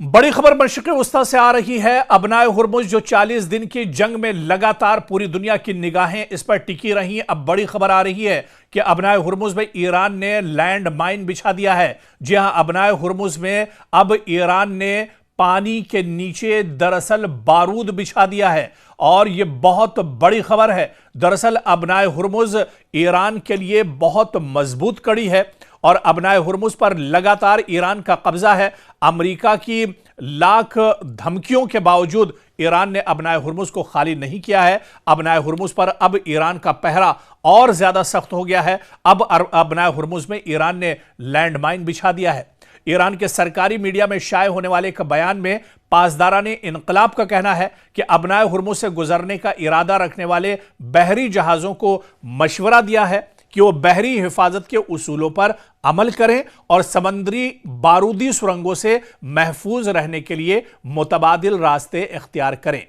बड़ी खबर मशरिक़ वस्ता से आ रही है। अबनाए हुर्मुज़ जो 40 दिन की जंग में लगातार पूरी दुनिया की निगाहें इस पर टिकी रही, अब बड़ी खबर आ रही है कि अबनाए हुर्मुज़ में ईरान ने लैंड माइन बिछा दिया है। जी हां, अबनाए हुर्मुज़ में अब ईरान ने पानी के नीचे दरअसल बारूद बिछा दिया है और यह बहुत बड़ी खबर है। दरअसल अबनाए हुर्मुज़ ईरान के लिए बहुत मजबूत कड़ी है और अबनाए हुर्मुज़ पर लगातार ईरान का कब्जा है। अमेरिका की लाख धमकियों के बावजूद ईरान ने अबनाए हुर्मुज़ को खाली नहीं किया है। अबनाए हुर्मुज़ पर अब ईरान का पहरा और ज्यादा सख्त हो गया है। अब अबनाए हुर्मुज़ में ईरान ने लैंडमाइन बिछा दिया है। ईरान के सरकारी मीडिया में शाये होने वाले एक बयान में पासदारान इनकलाब का कहना है कि अबनाए हुर्मुज़ से गुजरने का इरादा रखने वाले बहरी जहाज़ों को मशवरा दिया है कि वो बहरी हिफाजत के उसूलों पर अमल करें और समंदरी बारूदी सुरंगों से महफूज रहने के लिए मुतबादिल रास्ते इख्तियार करें।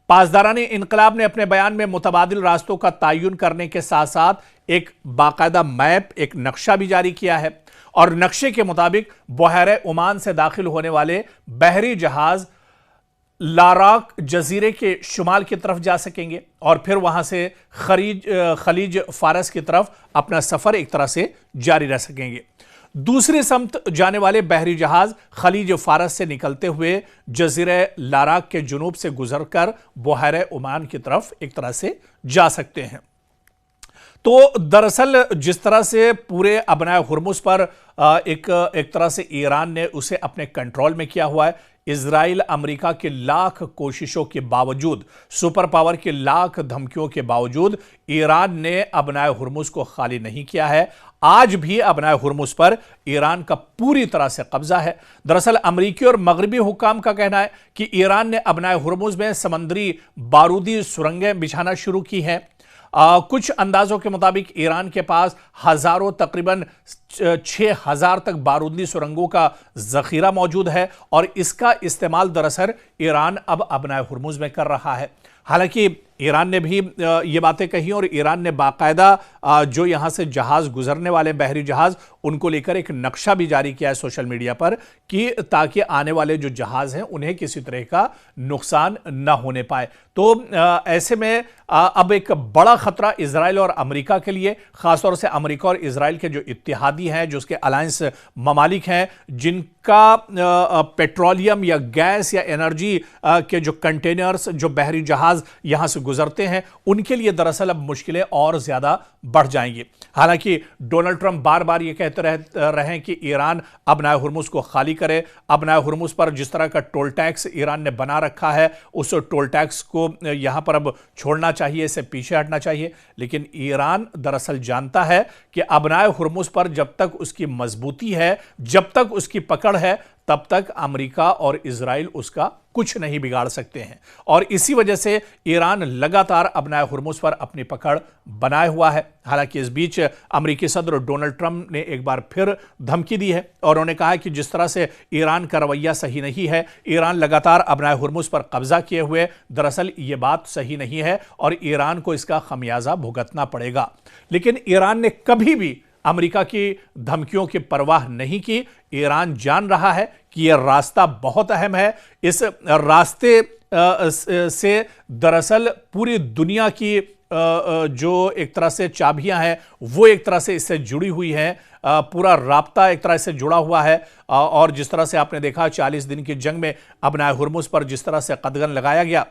पासदारान इनकलाब ने अपने बयान में मुतबादिल रास्तों का तयन करने के साथ साथ एक बाकायदा मैप, एक नक्शा भी जारी किया है और नक्शे के मुताबिक बहरे ओमान से दाखिल होने वाले बहरी जहाज लाराक जजीरे के शुमाल की तरफ जा सकेंगे और फिर वहां से खलीज फारस की तरफ अपना सफर एक तरह से जारी रह सकेंगे। दूसरी समत जाने वाले बहरी जहाज खलीज फारस से निकलते हुए जजीरे लाराक के जुनूब से गुजरकर बहरे ओमान की तरफ एक तरह से जा सकते हैं। तो दरअसल जिस तरह से पूरे अबनाए हुर्मुज़ पर एक तरह से ईरान ने उसे अपने कंट्रोल में किया हुआ है। इजराइल अमेरिका की लाख कोशिशों के बावजूद, सुपर पावर की लाख धमकियों के बावजूद ईरान ने अबनाए हुर्मुज़ को खाली नहीं किया है। आज भी अबनाए हुर्मुज़ पर ईरान का पूरी तरह से कब्जा है। दरअसल अमेरिकी और मगरबी हुक्काम का कहना है कि ईरान ने अबनाए हुर्मुज़ में समंदरी बारूदी सुरंगें बिछाना शुरू की हैं। कुछ अंदाजों के मुताबिक ईरान के पास हजारों, तकरीबन 6000 तक बारूदी सुरंगों का जखीरा मौजूद है और इसका इस्तेमाल दरअसल ईरान अब अबनाए हुर्मुज़ में कर रहा है। हालांकि ईरान ने भी ये बातें कही और ईरान ने बाकायदा जो यहां से जहाज गुजरने वाले बहरी जहाज, उनको लेकर एक नक्शा भी जारी किया है सोशल मीडिया पर कि ताकि आने वाले जो जहाज हैं उन्हें किसी तरह का नुकसान न होने पाए। तो ऐसे में अब एक बड़ा खतरा इजराइल और अमेरिका के लिए, खासतौर से अमेरिका और इजराइल के जो इत्तेहादी हैं, जो उसके अलायंस ममालिक हैं, जिनका पेट्रोलियम या गैस या एनर्जी के जो कंटेनर्स, जो बहरी जहाज यहां से गुजरते हैं, उनके लिए दरअसल अब मुश्किलें और ज्यादा बढ़ जाएंगी। हालांकि डोनाल्ड ट्रंप बार बार ये कहते रहे हैं कि ईरान अबनाए हुर्मुज़ को खाली करे। अबनाए हुर्मुज़ पर जिस तरह का टोल टैक्स ईरान ने बना रखा है, उस टोल टैक्स को यहां पर अब छोड़ना चाहिए, इससे पीछे हटना चाहिए। लेकिन ईरान दरअसल जानता है कि अबनाए हुर्मुज़ पर जब तक उसकी मजबूती है, जब तक उसकी पकड़ है, तब तक अमेरिका और इजराइल उसका कुछ नहीं बिगाड़ सकते हैं और इसी वजह से ईरान लगातार अबनाए हुर्मुज़ पर अपनी पकड़ बनाए हुआ है। हालांकि इस बीच अमेरिकी सदर डोनाल्ड ट्रंप ने एक बार फिर धमकी दी है और उन्होंने कहा है कि जिस तरह से ईरान का रवैया सही नहीं है, ईरान लगातार अबनाए हुर्मुज़ पर कब्जा किए हुए, दरअसल ये बात सही नहीं है और ईरान को इसका खमियाजा भुगतना पड़ेगा। लेकिन ईरान ने कभी भी अमेरिका की धमकियों की परवाह नहीं की। ईरान जान रहा है कि यह रास्ता बहुत अहम है। इस रास्ते से दरअसल पूरी दुनिया की जो एक तरह से चाबियां हैं, वो एक तरह से इससे जुड़ी हुई हैं। पूरा राब्ता एक तरह से जुड़ा हुआ है और जिस तरह से आपने देखा 40 दिन की जंग में अबनाए हुर्मुज़ पर जिस तरह से कदगन लगाया गया।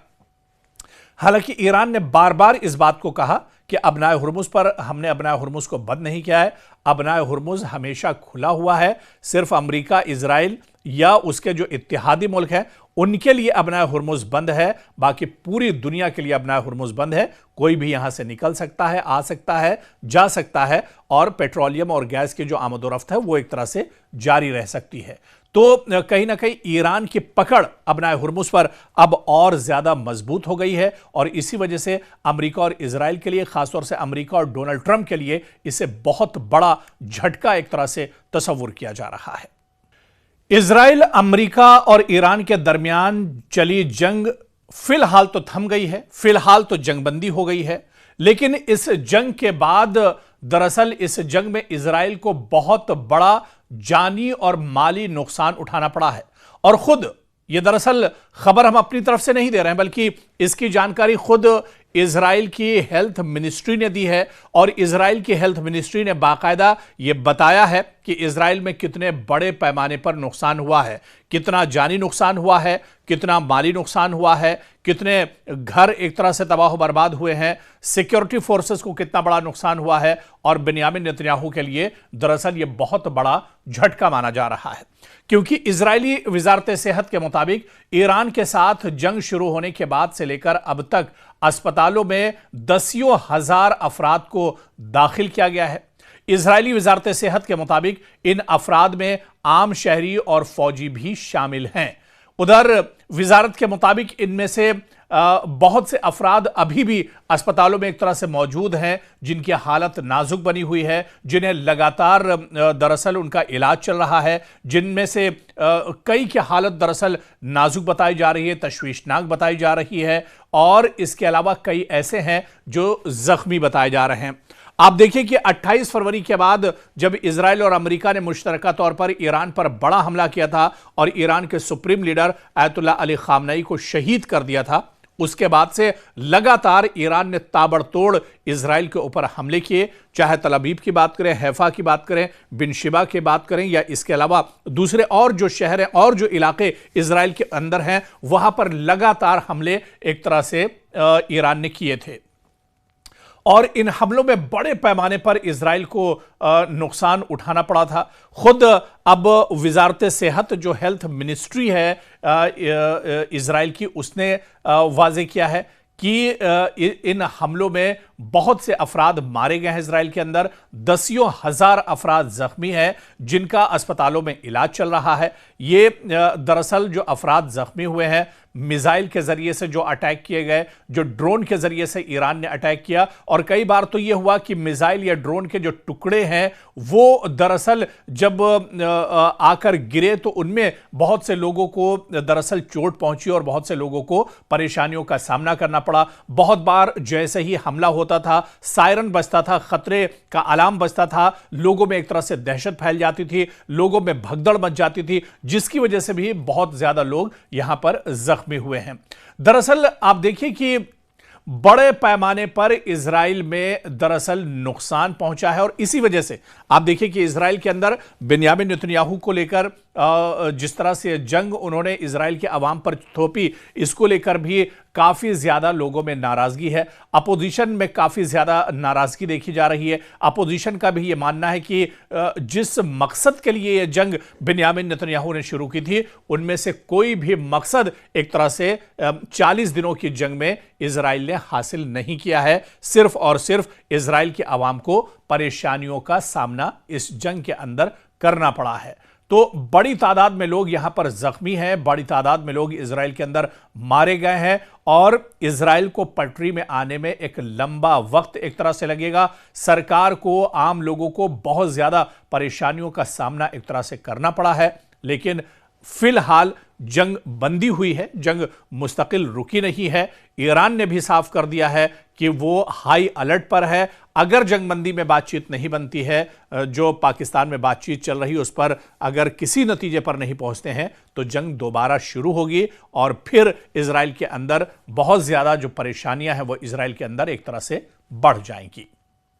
हालांकि ईरान ने बार बार इस बात को कहा कि अबनाए हुर्मुज़ पर हमने अबनाए हुर्मुज़ को बंद नहीं किया है। अबनाए हुर्मुज़ हमेशा खुला हुआ है। सिर्फ अमेरिका, इजराइल या उसके जो इत्तेहादी मुल्क हैं, उनके लिए अबनाए हुर्मुज़ बंद है। बाकी पूरी दुनिया के लिए अबनाए हुर्मुज़ बंद है। कोई भी यहां से निकल सकता है, आ सकता है, जा सकता है और पेट्रोलियम और गैस की जो आमदोरफ्त है वो एक तरह से जारी रह सकती है। तो कहीं ना कहीं ईरान की पकड़ अबनाए हुर्मुज़ पर अब और ज्यादा मजबूत हो गई है और इसी वजह से अमेरिका और इजराइल के लिए, खासतौर से अमेरिका और डोनाल्ड ट्रंप के लिए, इसे बहुत बड़ा झटका एक तरह से तस्वुर किया जा रहा है। इजराइल, अमेरिका और ईरान के दरमियान चली जंग फिलहाल तो थम गई है, फिलहाल तो जंगबंदी हो गई है। लेकिन इस जंग के बाद दरअसल इस जंग में इजराइल को बहुत बड़ा जानी और माली नुकसान उठाना पड़ा है और खुद ये दरअसल खबर हम अपनी तरफ से नहीं दे रहे हैं, बल्कि इसकी जानकारी खुद इजराइल की हेल्थ मिनिस्ट्री ने दी है। और इजराइल की हेल्थ मिनिस्ट्री ने बाकायदा यह बताया है कि इजराइल में कितने बड़े पैमाने पर नुकसान हुआ है, कितना जानी नुकसान हुआ है, कितना माली नुकसान हुआ है, कितने घर एक तरह से तबाह बर्बाद हुए हैं, सिक्योरिटी फोर्सेस को कितना बड़ा नुकसान हुआ है। और बिन्यामिन नेतन्याहू के लिए दरअसल यह बहुत बड़ा झटका माना जा रहा है, क्योंकि इजरायली वजारत सेहत के मुताबिक ईरान के साथ जंग शुरू होने के बाद से लेकर अब तक अस्पतालों में दसियों हजार अफराद को दाखिल किया गया है। इजरायली वजारत सेहत के मुताबिक इन अफराद में आम शहरी और फौजी भी शामिल हैं। उधर वजारत के मुताबिक इनमें से बहुत से अफराद अभी भी अस्पतालों में एक तरह से मौजूद हैं, जिनकी हालत नाजुक बनी हुई है, जिन्हें लगातार दरअसल उनका इलाज चल रहा है, जिनमें से कई की हालत दरअसल नाजुक बताई जा रही है, तशवीशनाक बताई जा रही है। और इसके अलावा कई ऐसे हैं जो जख्मी बताए जा रहे हैं। आप देखिए कि 28 फरवरी के बाद जब इजराइल और अमेरिका ने मुश्तरका तौर पर ईरान पर बड़ा हमला किया था और ईरान के supreme leader Ayatollah Ali Khamenei को शहीद कर दिया था, उसके बाद से लगातार ईरान ने ताबड़तोड़ इजराइल के ऊपर हमले किए। चाहे तल अवीव की बात करें, हैफा की बात करें, बिन शिबा की बात करें, या इसके अलावा दूसरे और जो शहर हैं और जो इलाके इजराइल के अंदर हैं, वहां पर लगातार हमले एक तरह से ईरान ने किए थे। और इन हमलों में बड़े पैमाने पर इजराइल को नुकसान उठाना पड़ा था। खुद अब वजारत सेहत जो हेल्थ मिनिस्ट्री है इजराइल की, उसने वाजे किया है कि इन हमलों में बहुत से अफराद मारे गए हैं इजराइल के अंदर, दसियों हजार अफराद जख्मी हैं जिनका अस्पतालों में इलाज चल रहा है। ये दरअसल जो अफराद जख्मी हुए हैं, मिसाइल के जरिए से जो अटैक किए गए, जो ड्रोन के जरिए से ईरान ने अटैक किया, और कई बार तो यह हुआ कि मिसाइल या ड्रोन के जो टुकड़े हैं वो दरअसल जब आकर गिरे तो उनमें बहुत से लोगों को दरअसल चोट पहुंची और बहुत से लोगों को परेशानियों का सामना करना पड़ा। बहुत बार जैसे ही हमला होता था, सायरन बजता था, खतरे का अलार्म बजता था, लोगों में एक तरह से दहशत फैल जाती थी, लोगों में भगदड़ मच जाती थी, जिसकी वजह से भी बहुत ज्यादा लोग यहां पर जख्मी हुए हैं। दरअसल आप देखिए कि बड़े पैमाने पर इजराइल में दरअसल नुकसान पहुंचा है। और इसी वजह से आप देखिए कि इजराइल के अंदर बिन्यामिन नेतन्याहू को लेकर जिस तरह से जंग उन्होंने इजराइल के अवाम पर थोपी, इसको लेकर भी काफी ज्यादा लोगों में नाराजगी है। अपोजिशन में काफी ज्यादा नाराजगी देखी जा रही है। अपोजिशन का भी यह मानना है कि जिस मकसद के लिए यह जंग बिन्यामिन नेतन्याहू ने शुरू की थी, उनमें से कोई भी मकसद एक तरह से 40 दिनों की जंग में इजराइल ने हासिल नहीं किया है। सिर्फ और सिर्फ इजराइल के अवाम को परेशानियों का सामना इस जंग के अंदर करना पड़ा है। तो बड़ी तादाद में लोग यहां पर जख्मी हैं, बड़ी तादाद में लोग इजराइल के अंदर मारे गए हैं, और इजराइल को पटरी में आने में एक लंबा वक्त एक तरह से लगेगा। सरकार को, आम लोगों को बहुत ज्यादा परेशानियों का सामना एक तरह से करना पड़ा है। लेकिन फिलहाल जंग बंदी हुई है, जंग मुस्तकिल रुकी नहीं है। ईरान ने भी साफ कर दिया है कि वो हाई अलर्ट पर है। अगर जंगबंदी में बातचीत नहीं बनती है, जो पाकिस्तान में बातचीत चल रही है उस पर अगर किसी नतीजे पर नहीं पहुंचते हैं, तो जंग दोबारा शुरू होगी और फिर इजराइल के अंदर बहुत ज्यादा जो परेशानियां हैं वो इजराइल के अंदर एक तरह से बढ़ जाएंगी।